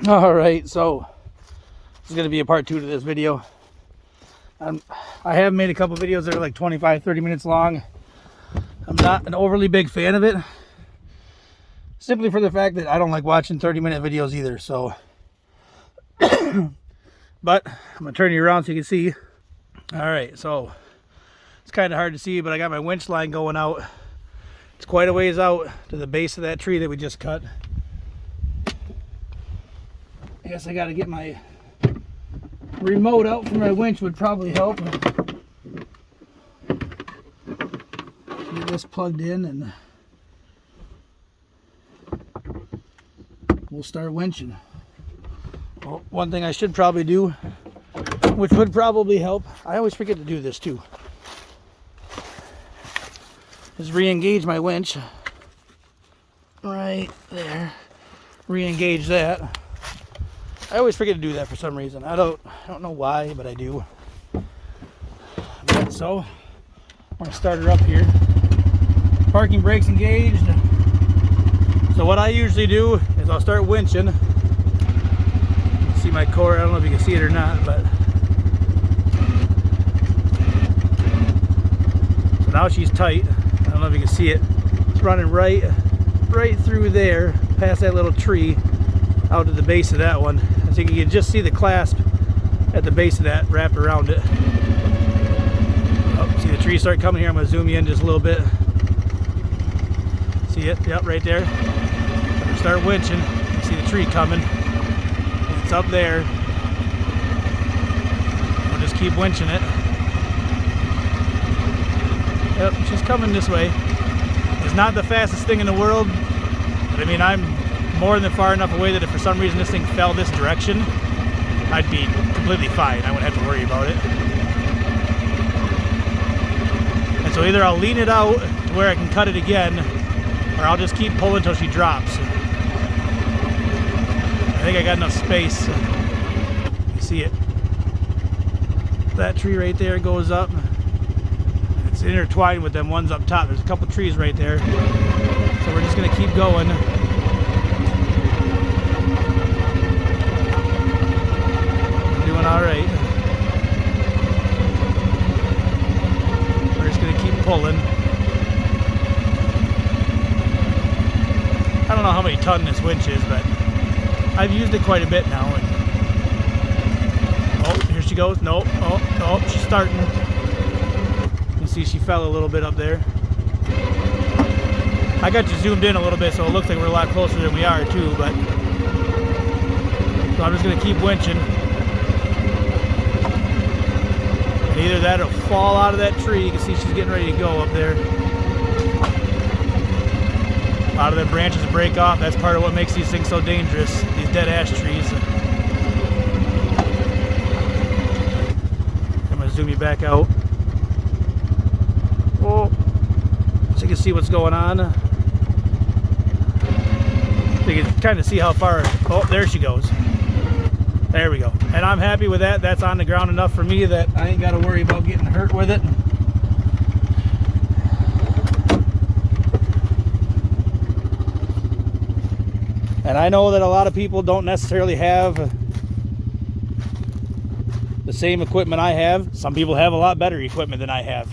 All right, so this is going to be a part 2 to this video. I have made a couple videos that are like 25-30 minutes long. I'm not an overly big fan of it, simply for the fact that I don't like watching 30-minute videos either. So, but I'm going to turn you around so you can see. All right, so it's kind of hard to see, but I got my winch line going out. It's quite a ways out to the base of that tree that we just cut. I guess I got to get my remote out for my winch, would probably help. Get this plugged in and we'll start winching. Well, one thing I should probably do, which would probably help, I always forget to do this too, is re-engage my winch right there. Re-engage that. I always forget to do that for some reason. I don't know why, but I do. But so I'm gonna start her up here. Parking brakes engaged. So what I usually do is I'll start winching. See my cord, I don't know if you can see it or not, but so now she's tight. I don't know if you can see it. It's running right through there, past that little tree, out to the base of that one. So you can just see the clasp at the base of that wrapped around it. Oh, see the tree start coming here. I'm going to zoom you in just a little bit. See it? Yep, right there. Start winching. You see the tree coming. It's up there. We'll just keep winching it. Yep, she's coming this way. It's not the fastest thing in the world, but I mean, I'm more than far enough away that if for some reason this thing fell this direction, I'd be completely fine. I wouldn't have to worry about it. And so either I'll lean it out to where I can cut it again, or I'll just keep pulling until she drops. I think I got enough space. You see it? That tree right there goes up. It's intertwined with them ones up top. There's a couple trees right there. So we're just gonna keep going. All right, we're just gonna keep pulling. I don't know how many ton this winch is, but I've used it quite a bit now. And oh, here she goes. Nope. Oh, she's starting. You can see she fell a little bit up there. I got you zoomed in a little bit, so it looks like we're a lot closer than we are too. But so I'm just gonna keep winching. Either that or fall out of that tree. You can see she's getting ready to go up there. A lot of the branches break off. That's part of what makes these things so dangerous, these dead ash trees. I'm going to zoom you back out. Oh, so you can see what's going on. So you can kind of see how far. Oh, there she goes. There we go. And I'm happy with that. That's on the ground enough for me that I ain't got to worry about getting hurt with it. And I know that a lot of people don't necessarily have the same equipment I have. Some people have a lot better equipment than I have.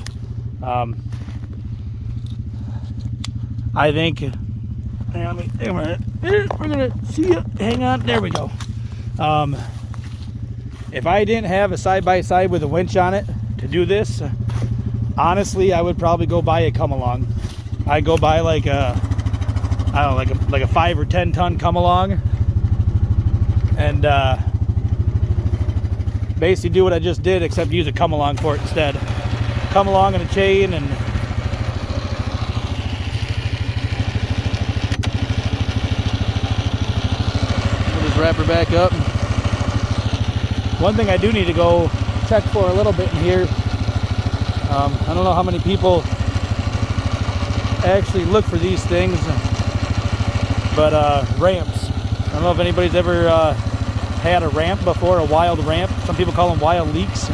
I think, hang on, we're going to see it. Hang on, there we go. If I didn't have a side-by-side with a winch on it to do this, honestly, I would probably go buy a come-along. I'd go buy like a, I don't know, like a 5 or 10 ton come-along, and basically do what I just did, except use a come-along for it instead. Come-along and a chain, and we'll just wrap her back up. One thing I do need to go check for a little bit in here, I don't know how many people actually look for these things, but ramps. I don't know if anybody's ever had a ramp before, a wild ramp. Some people call them wild leaks.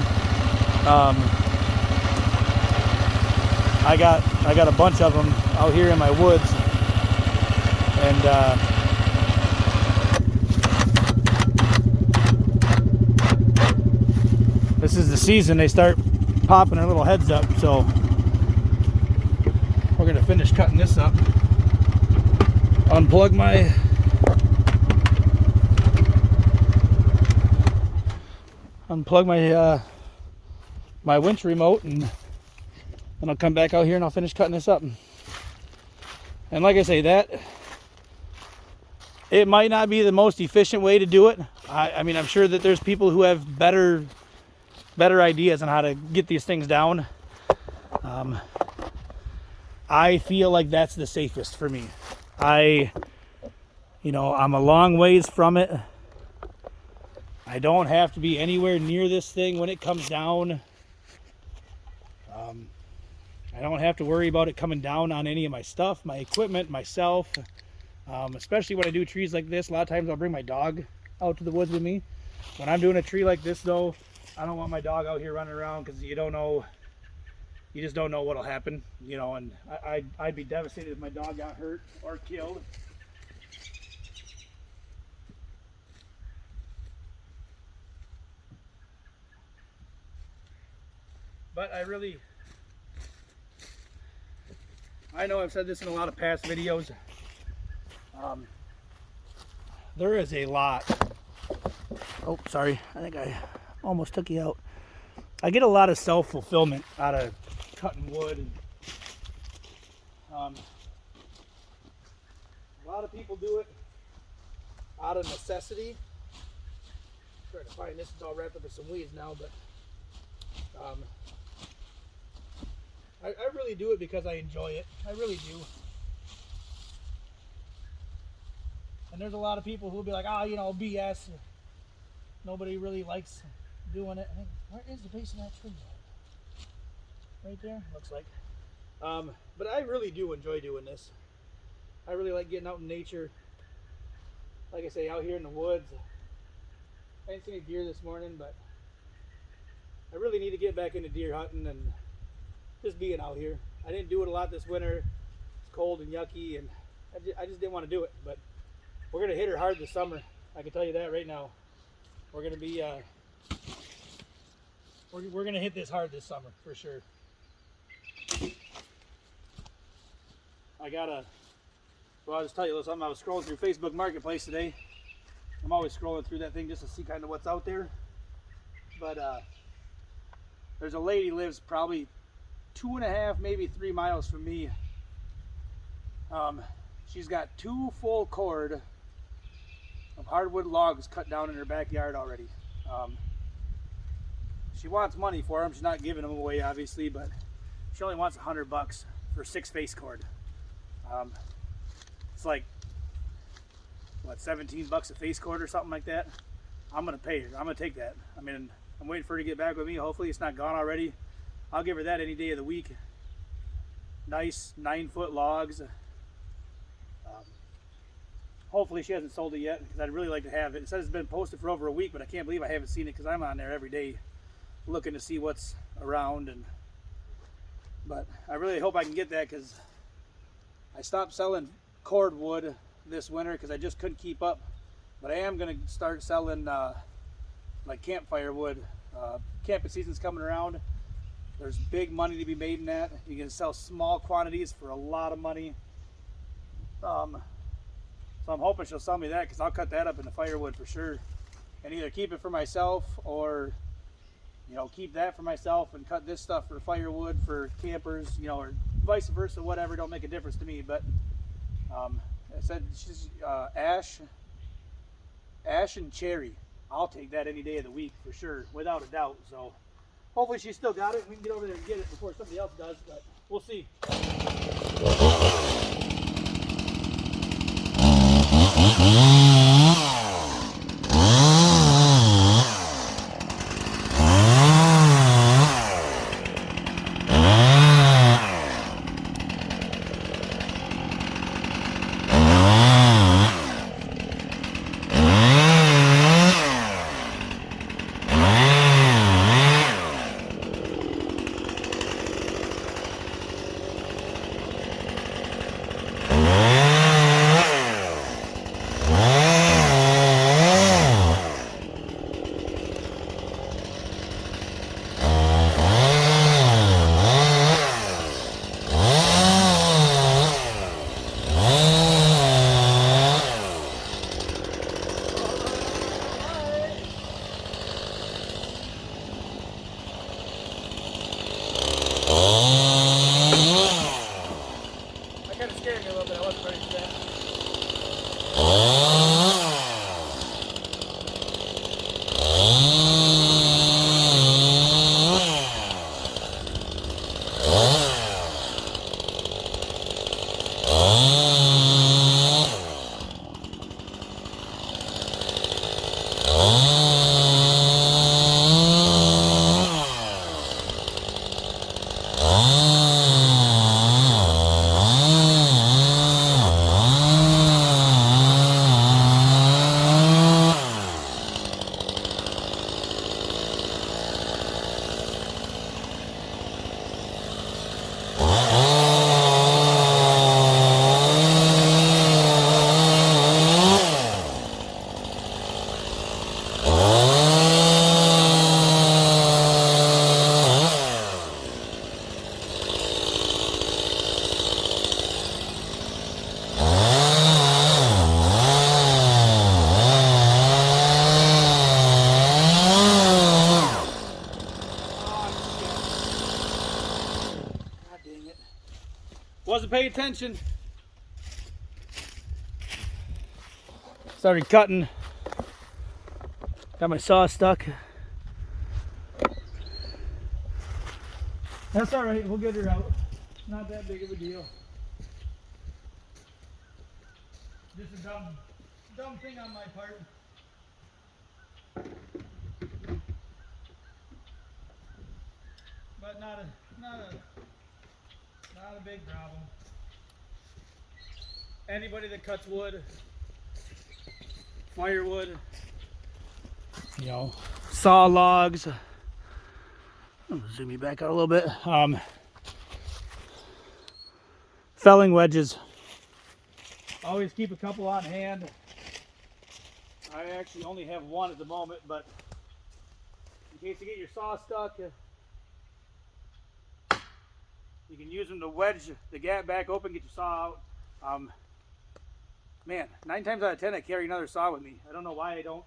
I got a bunch of them out here in my woods, and season, they start popping their little heads up. So we're gonna finish cutting this up. Unplug my my winch remote, and then I'll come back out here and I'll finish cutting this up. And like I say, that it might not be the most efficient way to do it. I mean, I'm sure that there's people who have better ideas on how to get these things down. I feel like that's the safest for me. I'm a long ways from it. I don't have to be anywhere near this thing when it comes down. I don't have to worry about it coming down on any of my stuff, my equipment, myself. Especially when I do trees like this. A lot of times I'll bring my dog out to the woods with me. When I'm doing a tree like this, though, I don't want my dog out here running around, because you just don't know what'll happen, and I'd be devastated if my dog got hurt or killed. But I know I've said this in a lot of past videos. There is a lot. Oh, sorry. I think I almost took you out. I get a lot of self-fulfillment out of cutting wood. A lot of people do it out of necessity. I'm trying to find this. It's all wrapped up in some weeds now, but I really do it because I enjoy it. I really do. And there's a lot of people who'll be like, BS. Nobody really likes doing it. Where is the base of that tree? Right there, looks like. But I really do enjoy doing this. I really like getting out in nature. Like I say, out here in the woods. I didn't see any deer this morning, but I really need to get back into deer hunting and just being out here. I didn't do it a lot this winter. It's cold and yucky, and I just didn't want to do it. But we're gonna hit her hard this summer. I can tell you that right now. We're gonna be we're gonna hit this hard this summer for sure. I'll just tell you something. I was scrolling through Facebook Marketplace today. I'm always scrolling through that thing just to see kind of what's out there. But there's a lady lives probably 2.5, maybe 3 miles from me. She's got 2 full cord of hardwood logs cut down in her backyard already. She wants money for them. She's not giving them away, obviously, but she only wants $100 for 6 face cord. It's like, what, $17 a face cord or something like that? I'm gonna pay her. I'm gonna take that. I mean, I'm waiting for her to get back with me. Hopefully it's not gone already. I'll give her that any day of the week. Nice 9-foot logs. Hopefully she hasn't sold it yet, because I'd really like to have it. It says it's been posted for over a week, but I can't believe I haven't seen it, because I'm on there every day looking to see what's around. But I really hope I can get that, because I stopped selling cordwood this winter because I just couldn't keep up. But I am going to start selling like campfire wood. Camping season's coming around. There's big money to be made in that. You can sell small quantities for a lot of money. So I'm hoping she'll sell me that, because I'll cut that up into firewood for sure, and either keep it for myself, or keep that for myself and cut this stuff for firewood for campers, or vice versa, whatever. Don't make a difference to me. But I said she's ash and cherry. I'll take that any day of the week for sure, without a doubt. So hopefully she's still got it. We can get over there and get it before somebody else does, but we'll see. Wasn't paying attention. Started cutting. Got my saw stuck. That's all right. We'll get her out. Not that big of a deal. Just a dumb thing on my part. But not a big problem. Anybody that cuts wood, firewood, you know, saw logs. I'll zoom you back out a little bit. Felling wedges. Always keep a couple on hand. I actually only have one at the moment, but in case you get your saw stuck, you can use them to wedge the gap back open, get your saw out. Man, 9 times out of 10 I carry another saw with me. I don't know why I don't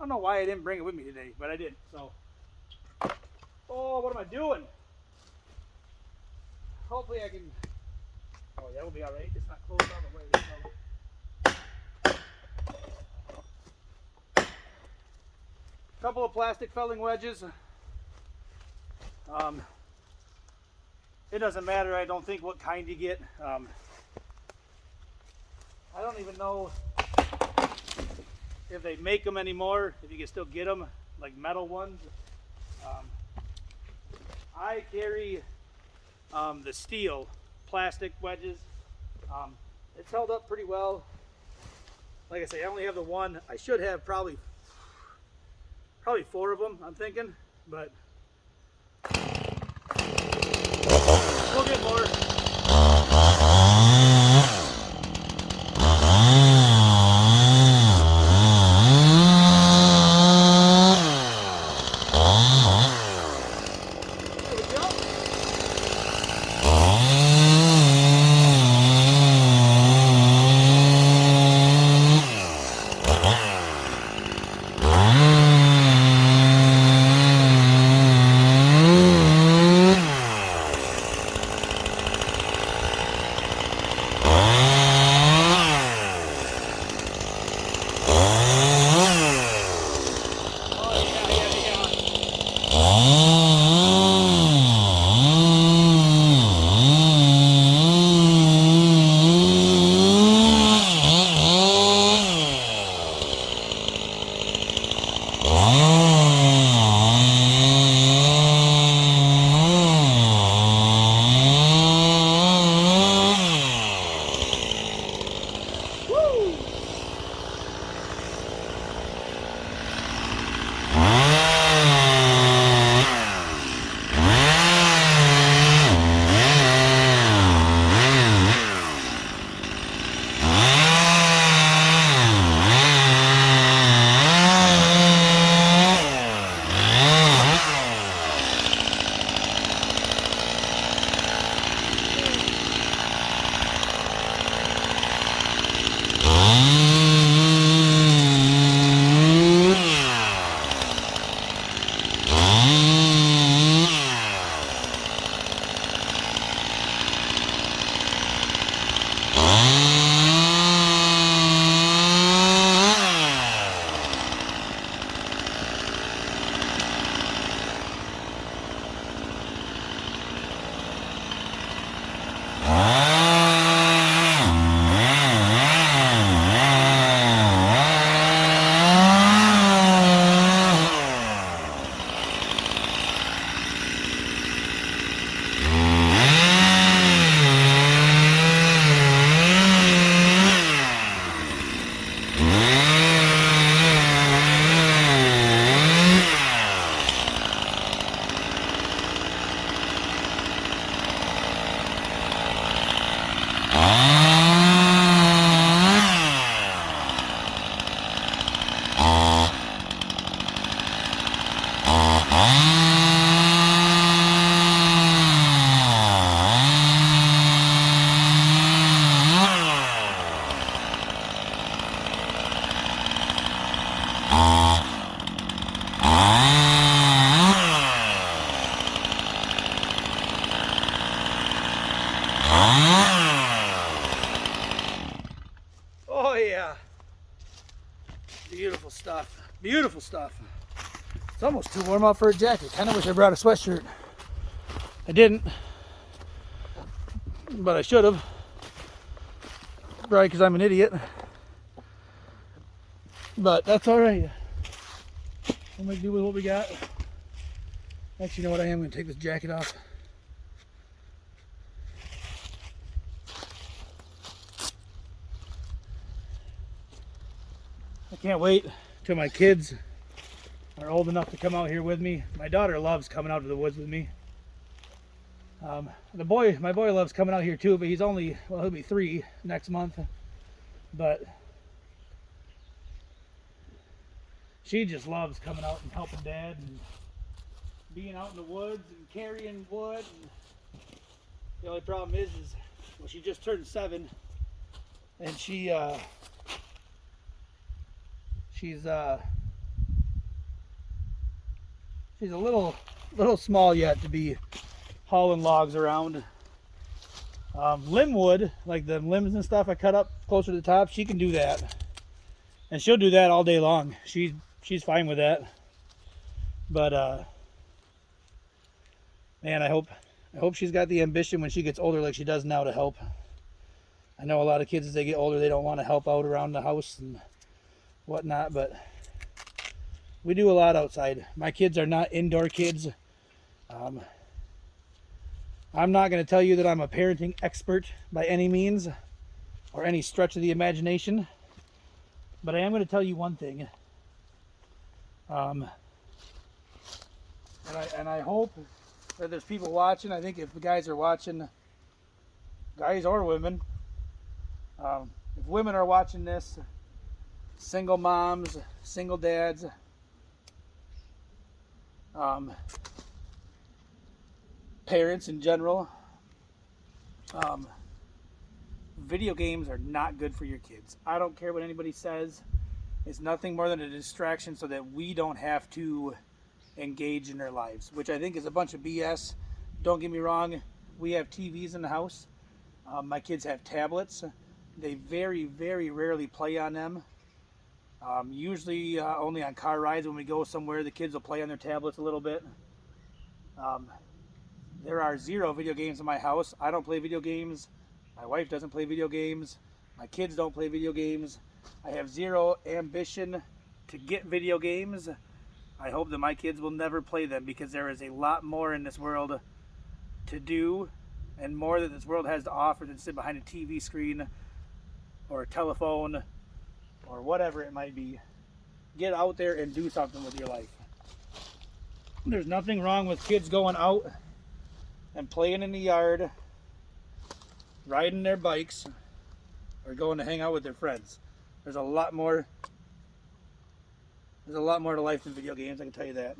know why I didn't bring it with me today, but I did. So, oh, what am I doing? Hopefully I can. Oh, that will be all right. It's not closed all the way. So. Couple of plastic felling wedges. It doesn't matter, I don't think, what kind you get. I don't even know if they make them anymore, if you can still get them, like metal ones. I carry the steel plastic wedges. It's held up pretty well. Like I say, I only have the one. I should have probably 4 of them, I'm thinking, but we'll get more. Beautiful stuff. It's almost too warm out for a jacket. Kind of wish I brought a sweatshirt. I didn't, but I should have. Probably because I'm an idiot. But that's all right. We'll make do with what we got. Actually, you know what? I am going to take this jacket off. I can't wait till my kids are old enough to come out here with me. My daughter loves coming out to the woods with me. My boy loves coming out here too, but he's only, well, he'll be 3 next month. But she just loves coming out and helping Dad and being out in the woods and carrying wood. And the only problem is well, she just turned 7, and she's a little small yet to be hauling logs around. Limb wood, like the limbs and stuff I cut up closer to the top, she can do that, and she'll do that all day long. She's fine with that. But man, I hope she's got the ambition when she gets older like she does now to help. I know a lot of kids as they get older, they don't want to help out around the house and whatnot, but we do a lot outside. My kids are not indoor kids. I'm not going to tell you that I'm a parenting expert by any means or any stretch of the imagination, but I am going to tell you one thing. And I hope that there's people watching. I think if the guys are watching, guys or women, if women are watching this, single moms, single dads, parents in general, video games are not good for your kids. I don't care what anybody says. It's nothing more than a distraction so that we don't have to engage in their lives, which I think is a bunch of BS. Don't get me wrong, we have TVs in the house. My kids have tablets. They very, very rarely play on them. Usually only on car rides when we go somewhere, the kids will play on their tablets a little bit. There are 0 video games in my house. I don't play video games. My wife doesn't play video games. My kids don't play video games. I have 0 ambition to get video games. I hope that my kids will never play them, because there is a lot more in this world to do and more that this world has to offer than sit behind a TV screen or a telephone or whatever it might be. Get out there and do something with your life. There's nothing wrong with kids going out and playing in the yard, riding their bikes, or going to hang out with their friends. There's a lot more to life than video games, I can tell you that.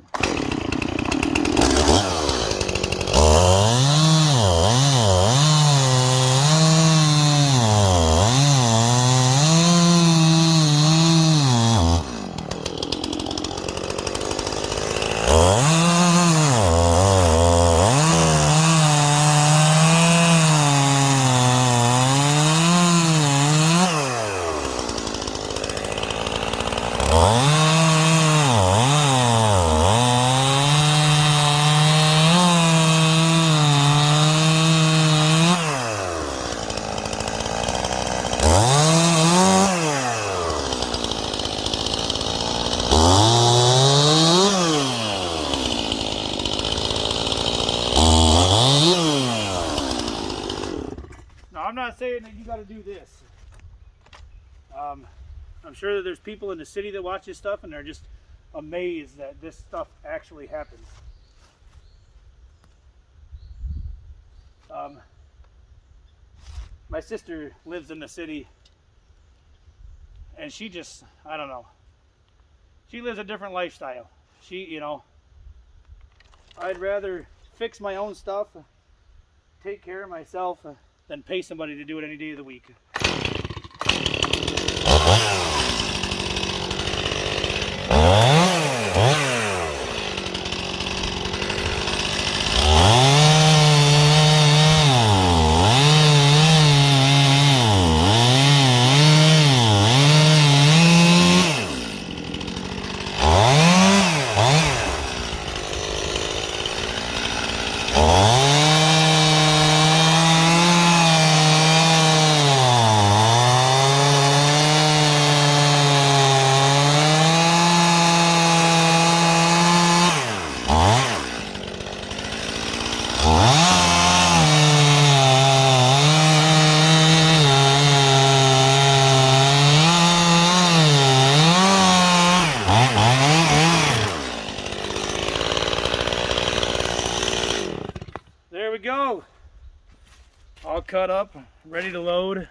I'm not saying that you got to do this. I'm sure that there's people in the city that watch this stuff and they're just amazed that this stuff actually happens. My sister lives in the city, and she just, I don't know, she lives a different lifestyle. I'd rather fix my own stuff, take care of myself, than pay somebody to do it any day of the week. all cut up, ready to load.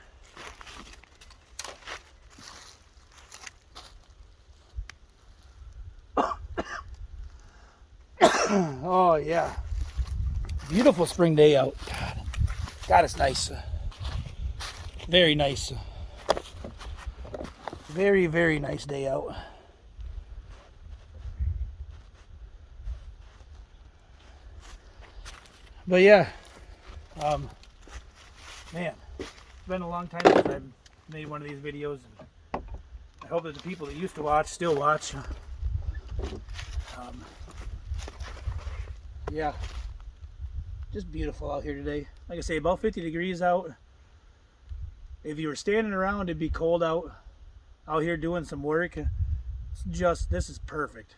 Oh yeah, beautiful spring day out. God, it's nice. Very nice. Very, very nice day out. But yeah, man, it's been a long time since I've made one of these videos. And I hope that the people that used to watch still watch. Yeah, just beautiful out here today. Like I say, about 50 degrees out. If you were standing around, it'd be cold out here doing some work. It's just, this is perfect.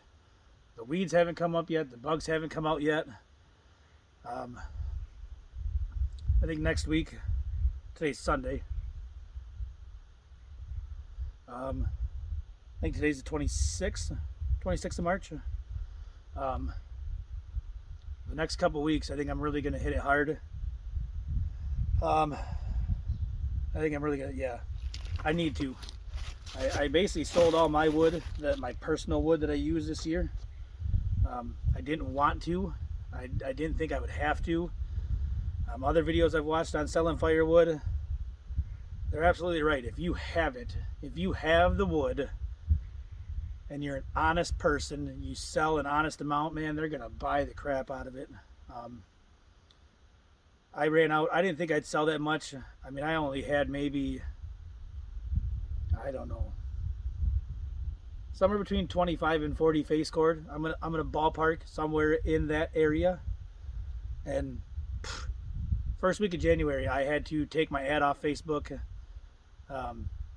The weeds haven't come up yet. The bugs haven't come out yet. I think next week, today's Sunday. I think today's the 26th of March. The next couple weeks, I think I'm really going to hit it hard. I think I'm really going to, yeah, I need to. I basically sold all my wood, my personal wood that I use this year. I didn't want to. I didn't think I would have to. Other videos I've watched on selling firewood, they're absolutely right. If you have it, if you have the wood and you're an honest person, you sell an honest amount, man, they're going to buy the crap out of it. I ran out. I didn't think I'd sell that much. I mean, I only had maybe, I don't know, somewhere between 25 and 40 face cord. I'm gonna ballpark somewhere in that area. And first week of January, I had to take my ad off Facebook.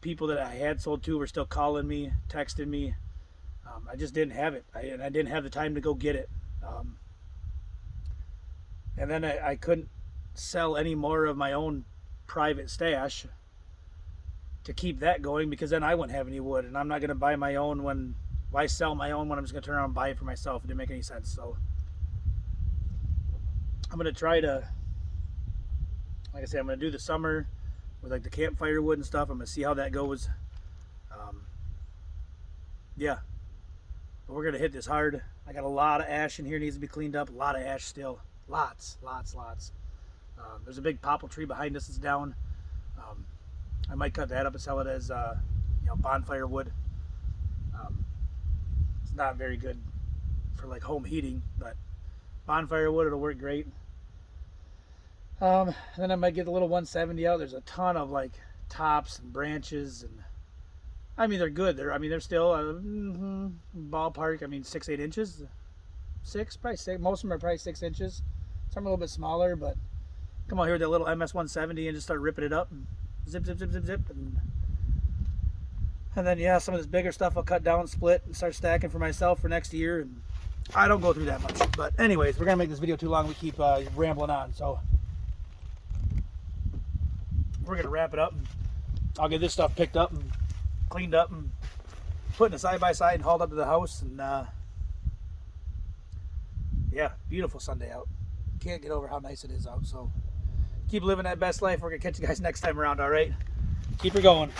People that I had sold to were still calling me, texting me. I just didn't have it. I didn't have the time to go get it. And then I couldn't sell any more of my own private stash to keep that going, because then I wouldn't have any wood, and I'm not going to buy my own when, why sell my own when I'm just going to turn around and buy it for myself? It didn't make any sense. So I'm going to try to, like I said, I'm going to do the summer with like the campfire wood and stuff. I'm going to see how that goes. Yeah, but we're going to hit this hard. I got a lot of ash in here, needs to be cleaned up. A lot of ash still. Lots. There's a big popple tree behind us that's down. I might cut that up and sell it as bonfire wood. It's not very good for like home heating, but bonfire wood, it'll work great. Then I might get the little 170 out. There's a ton of like tops and branches, and I mean they're good. They're still ballpark. I mean 6-8 inches, probably 6. Most of them are probably 6 inches. Some are a little bit smaller, but come out here with that little MS 170 and just start ripping it up. And zip, and then yeah, some of this bigger stuff I'll cut down, split, and start stacking for myself for next year. And I don't go through that much, but anyways, we're gonna make this video too long. We keep rambling on, so we're gonna wrap it up. I'll get this stuff picked up and cleaned up and put in a side by side and hauled up to the house. And yeah, beautiful Sunday out. Can't get over how nice it is out. So keep living that best life. We're gonna catch you guys next time around. All right, keep her going.